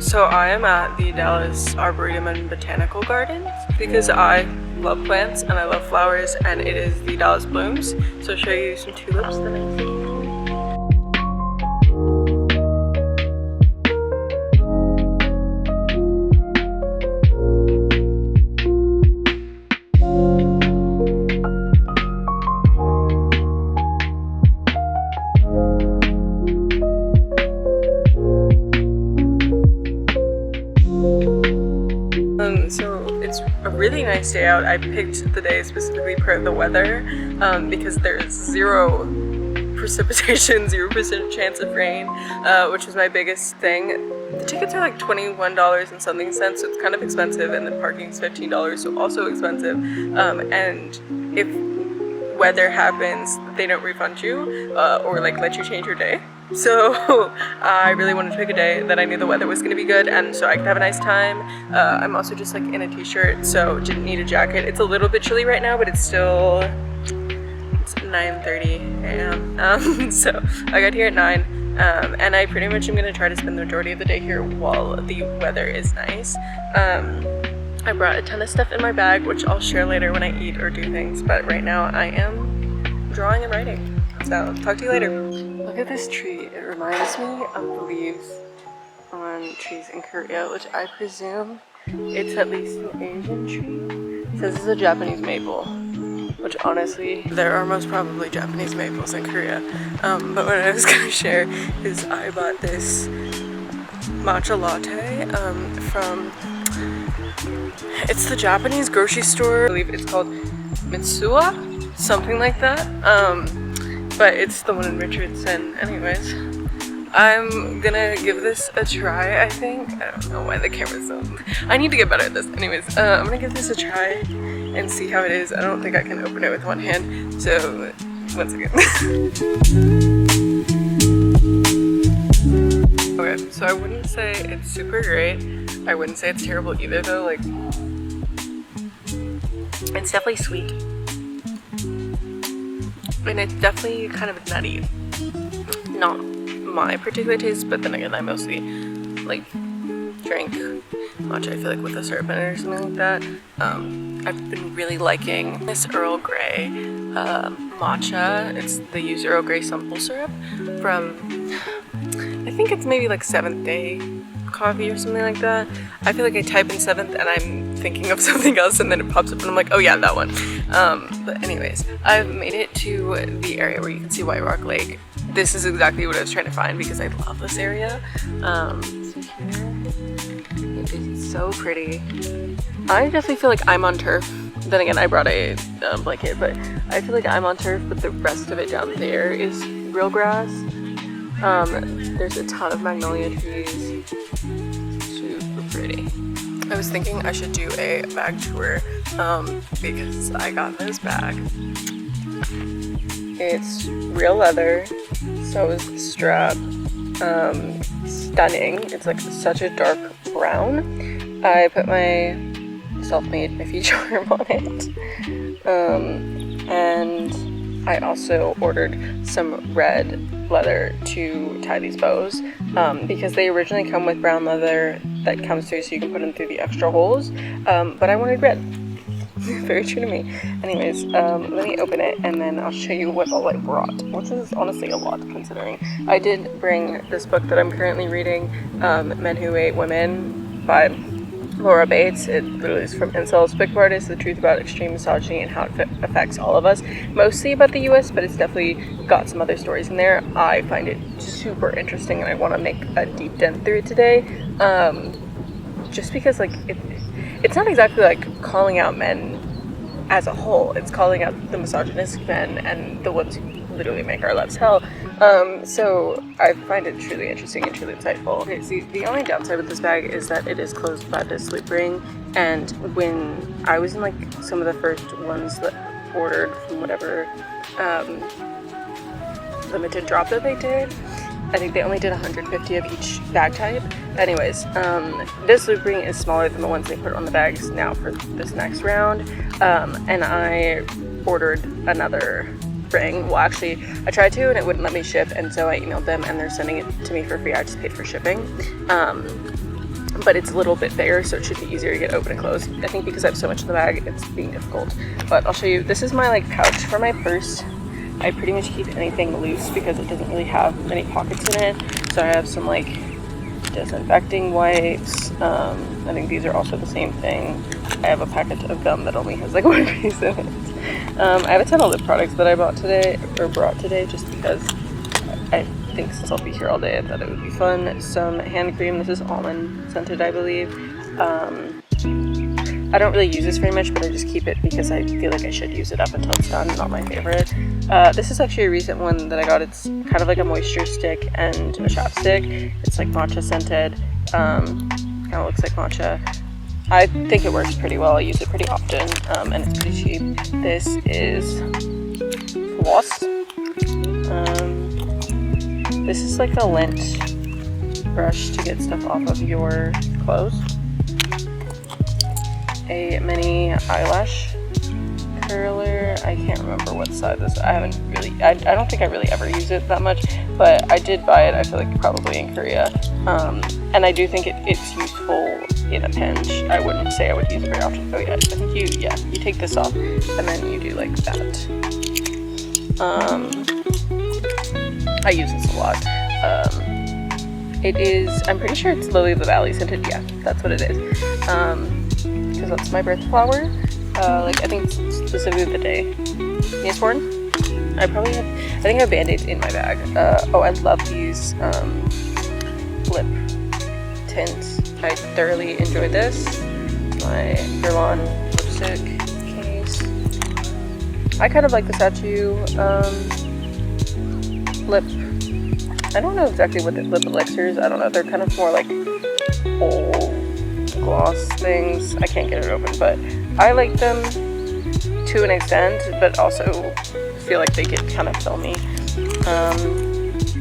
So I am at the Dallas Arboretum and Botanical Gardens because I love plants and I love flowers, and it is the Dallas Blooms. So I'll show you some tulips that I see. So it's a really nice day out. I picked the day specifically per the weather because there's zero precipitation, 0% chance of rain, which is my biggest thing. The tickets are like $21 and something cents, so it's kind of expensive, and then parking is $15, so also expensive. And if weather happens, they don't refund you or like let you change your day. So I really wanted to pick a day that I knew the weather was going to be good and so I could have a nice time. I'm also just like in a t-shirt, so didn't need a jacket. It's a little bit chilly right now, but it's 9:30 a.m. So I got here at 9 and I pretty much am going to try to spend the majority of the day here while the weather is nice. I brought a ton of stuff in my bag, which I'll share later when I eat or do things, but right now I am drawing and writing. So talk to you later. Look at this tree. It reminds me of the leaves on trees in Korea, which I presume it's at least an Asian tree. It says it's a Japanese maple, which honestly, there are most probably Japanese maples in Korea. But what I was gonna share is I bought this matcha latte from, it's the Japanese grocery store. I believe it's called Mitsuwa, something like that. But it's the one in Richardson. Anyways, I'm gonna give this a try, I think. I don't know why the camera's on. I need to get better at this. Anyways, I'm gonna give this a try and see how it is. I don't think I can open it with one hand, so once again. Okay, so I wouldn't say it's super great. I wouldn't say it's terrible either though. Like, it's definitely sweet. And it's definitely kind of nutty. Not my particular taste, but then again, I mostly like drink matcha, I feel like, with a syrup in it or something like that. I've been really liking this Earl Grey matcha. It's they use Earl Grey simple syrup from, I think it's maybe like 7th Day Coffee or something like that. I feel like I type in 7th and I'm thinking of something else and then it pops up and I'm like, oh yeah, that one. But anyways, I've made it to the area where you can see White Rock Lake. This is exactly what I was trying to find because I love this area. So here, it is so pretty. I definitely feel like I'm on turf. Then again, I brought a blanket, but I feel like I'm on turf, but the rest of it down there is real grass. There's a ton of magnolia trees. Super pretty. I was thinking I should do a bag tour because I got this bag. It's real leather, so is the strap. Stunning. It's like such a dark brown. I put my self-made Miffy charm on it. And I also ordered some red leather to tie these bows because they originally come with brown leather that comes through so you can put them through the extra holes, but I wanted red. Very true to me. Anyways, let me open it and then I'll show you what all I brought, which is honestly a lot considering. I did bring this book that I'm currently reading, Men Who Hate Women by Laura Bates. It literally is from Incels, Pickup Artist, the truth about extreme misogyny and how it affects all of us. Mostly about the US, but it's definitely got some other stories in there. I find it super interesting and I want to make a deep dent through it today. Just because like it's not exactly like calling out men as a whole. It's calling out the misogynistic men and the ones who literally make our lives hell. So I find it truly interesting and truly insightful. Okay, see, the only downside with this bag is that it is closed by this loop ring, and when I was in like some of the first ones that ordered from whatever limited drop that they did, I think they only did 150 of each bag type. Anyways, this loop ring is smaller than the ones they put on the bags now for this next round, and I ordered another ring. Well, actually, I tried to and it wouldn't let me ship, and so I emailed them and they're sending it to me for free. I just paid for shipping. but it's a little bit bigger, so it should be easier to get open and closed. I think because I have so much in the bag, it's being difficult. But I'll show you. This is my like pouch for my purse. I pretty much keep anything loose because it doesn't really have many pockets in it. So I have some like disinfecting wipes. I think these are also the same thing. I have a packet of gum that only has like one piece in it. I have a ton of lip products that I brought today, just because I think since I'll be here all day, I thought it would be fun. Some hand cream. This is almond scented, I believe. I don't really use this very much, but I just keep it because I feel like I should use it up until it's done. Not my favorite. This is actually a recent one that I got. It's kind of like a moisture stick and a chapstick. It's like matcha scented. Kind of looks like matcha. I think it works pretty well. I use it pretty often, and it's pretty cheap. This is floss. This is like a lint brush to get stuff off of your clothes. A mini eyelash curler. I can't remember what size this is. I don't think I really ever use it that much, but I did buy it, I feel like probably in Korea. And I do think it's useful in a pinch. I wouldn't say I would use it very often. Oh yeah, I think you take this off and then you do like that. I use this a lot. It is, I'm pretty sure it's Lily of the Valley scented. Yeah, that's what it is. Because that's my birth flower. Like I think specifically the day he was born. I think I have Band-Aids in my bag. Oh, I love these lip tints. I thoroughly enjoyed this. My Guerlain lipstick case. I kind of like the statue lip. I don't know exactly what the lip elixirs. I don't know. They're kind of more like old gloss things. I can't get it open, but I like them to an extent, but also feel like they get kind of filmy.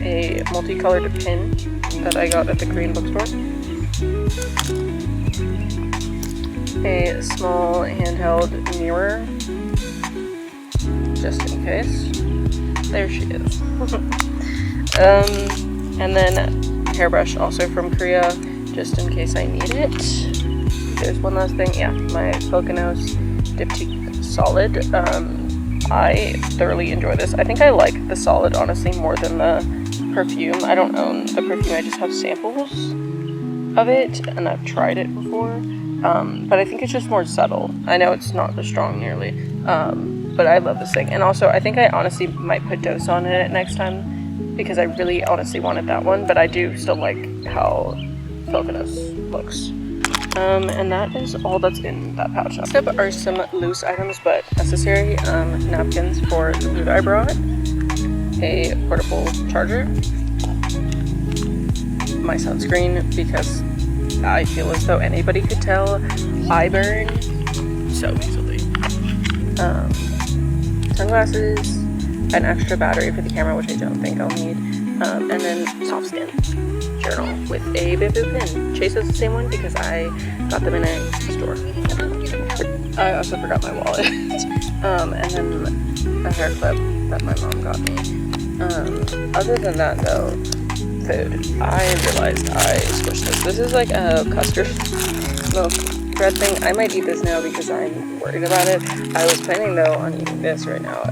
A multicolored pin that I got at the Korean bookstore. A small handheld mirror, just in case. There she is. And then hairbrush also from Korea, just in case I need it. There's one last thing. Yeah, my Poconos Diptyque Solid. I thoroughly enjoy this. I think I like the solid honestly more than the perfume. I don't own the perfume, I just have samples of it and I've tried it before. But I think it's just more subtle. I know it's not as strong nearly, but I love this thing. And also I think I honestly might put Dose on it next time because I really honestly wanted that one, but I do still like how Poconos looks. And that is all that's in that pouch. Next up are some loose items but necessary. Napkins for the food I brought, a portable charger, my sunscreen because I feel as though anybody could tell I burn so easily. Sunglasses, an extra battery for the camera, which I don't think I'll need, and then soft skin journal with a bamboo pin. Chase has the same one because I got them in a store. I also forgot my wallet. And then a hair clip that my mom got me. Other than that though, food. I realized I squished this. This is like a custard milk bread thing. I might eat this now because I'm worried about it. I was planning though on eating this right now.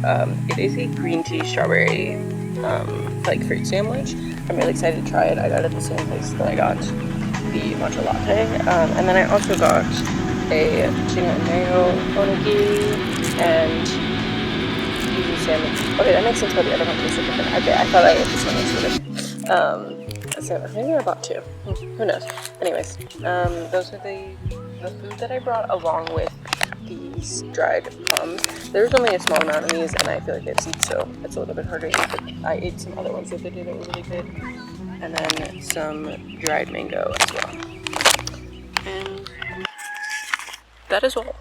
It is a green tea strawberry like fruit sandwich. I'm really excited to try it. I got it at the same place that I got the matcha latte. And then I also got a tuna and mayo onigiri and yuzu salmon. Okay, that makes sense why the other one tasted different. Okay, I thought I ate this one yesterday. So maybe I bought two. Who knows? Anyways, those are the food that I brought along with these dried plums. There's only a small amount of these and I feel like it's so it's a little bit harder to eat, but I ate some other ones that they did that were really good. And then some dried mango as well. And that is all.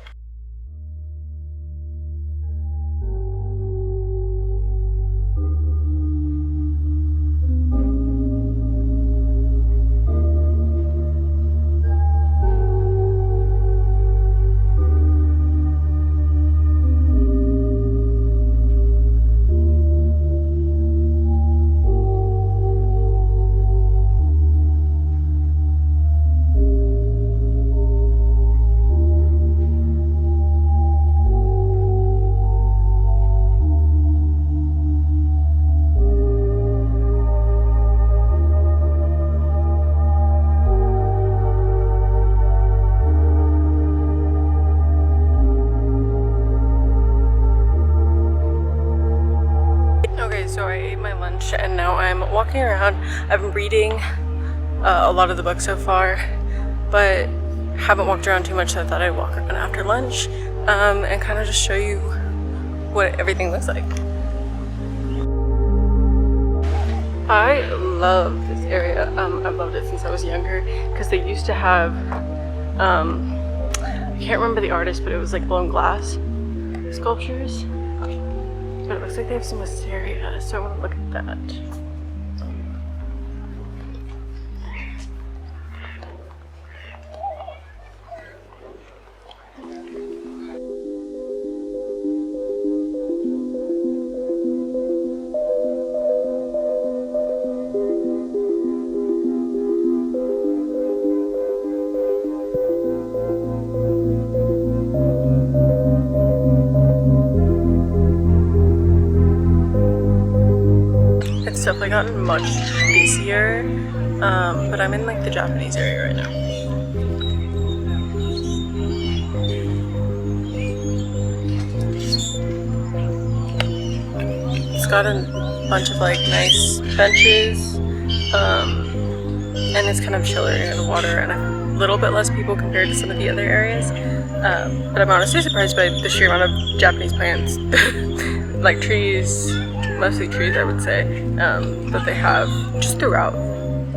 lunch and now I'm walking around. I've been reading a lot of the books so far, but haven't walked around too much, so I thought I'd walk around after lunch and kind of just show you what everything looks like. I love this area. I've loved it since I was younger because they used to have, I can't remember the artist, but it was like blown glass sculptures. But it looks like they have some wisteria, so I want to look at that. It's definitely gotten much busier, but I'm in like the Japanese area right now. It's got a bunch of like nice benches, and it's kind of chiller near the water and a little bit less people compared to some of the other areas. But I'm honestly surprised by the sheer amount of Japanese plants, like trees, mostly trees I would say, that they have just throughout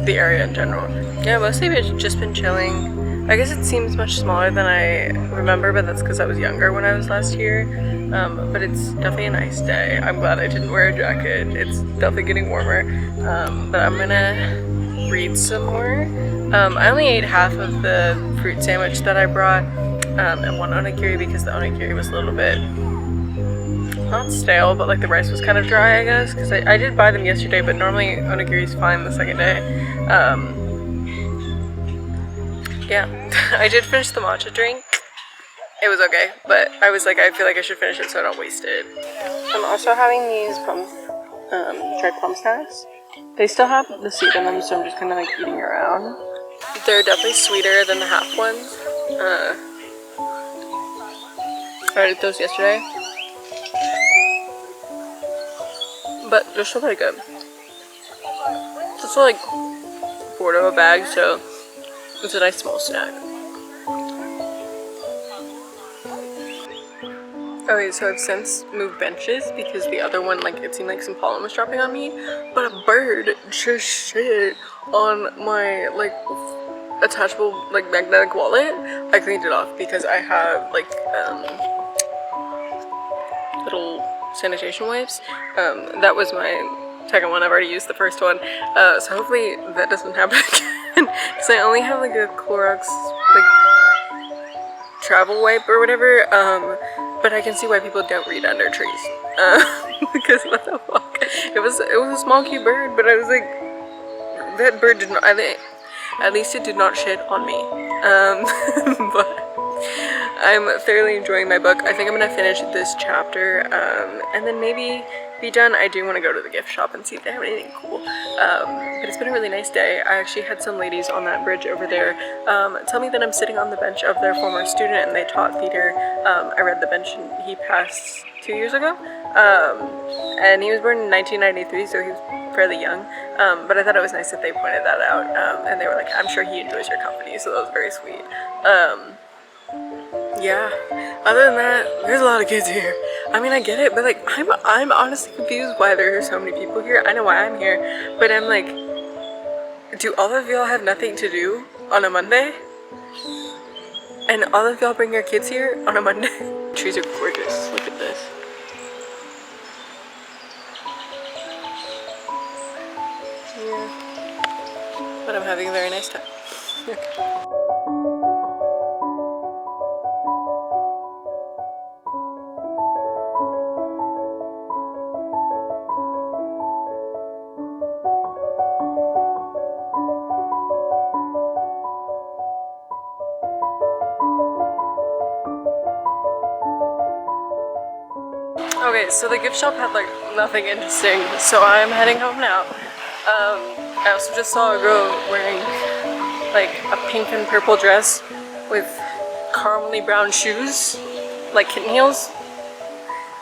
the area in general. Yeah, mostly I've just been chilling. I guess it seems much smaller than I remember, but that's because I was younger when I was last here. But it's definitely a nice day. I'm glad I didn't wear a jacket. It's definitely getting warmer. But I'm gonna read some more. I only ate half of the fruit sandwich that I brought, and one onigiri because the onigiri was a little bit not stale, but like the rice was kind of dry, I guess, because I did buy them yesterday, but normally onigiri is fine the second day. Yeah, I did finish the matcha drink. It was okay, but I was like, I feel like I should finish it so I don't waste it. I'm also having these dried plum snacks. They still have the seed in them, so I'm just kind of like eating around. They're definitely sweeter than the half ones. I did those yesterday. But they're still pretty good. It's also like $4 a bag, so it's a nice small snack. Okay, so I've since moved benches because the other one, like, it seemed like some pollen was dropping on me, but a bird just shit on my, like, attachable, like, magnetic wallet. I cleaned it off because I have, like, little sanitation wipes. That was my second one. I've already used the first one, so hopefully that doesn't happen again, because I only have, like, a Clorox, like, travel wipe or whatever, but I can see why people don't read under trees, because what the fuck, it was a small cute bird, but I was like, that bird did not, at least it did not shit on me, but I'm thoroughly enjoying my book. I think I'm gonna finish this chapter, and then maybe be done. I do want to go to the gift shop and see if they have anything cool, but it's been a really nice day. I actually had some ladies on that bridge over there tell me that I'm sitting on the bench of their former student and they taught theater. I read the bench and he passed 2 years ago, and he was born in 1993, so he was fairly young, but I thought it was nice that they pointed that out, and they were like, I'm sure he enjoys your company, so that was very sweet. Yeah, other than that, there's a lot of kids here. I mean, I get it, but like, I'm honestly confused why there are so many people here. I know why I'm here, but I'm like, do all of y'all have nothing to do on a Monday? And all of y'all bring your kids here on a Monday? Trees are gorgeous, look at this. Yeah, but I'm having a very nice time. Okay, so the gift shop had like nothing interesting, so I'm heading home now. I also just saw a girl wearing like a pink and purple dress with caramely brown shoes, like kitten heels.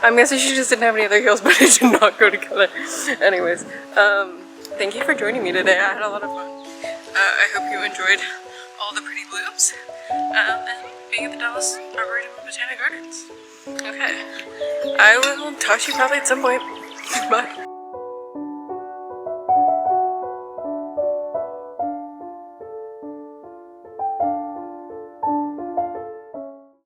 I'm guessing she just didn't have any other heels, but it did not go together. Anyways, thank you for joining me today. I had a lot of fun. I hope you enjoyed all the pretty blooms and being at the Dallas Arboretum and Botanic Gardens. Okay, I will talk to you probably at some point. Bye.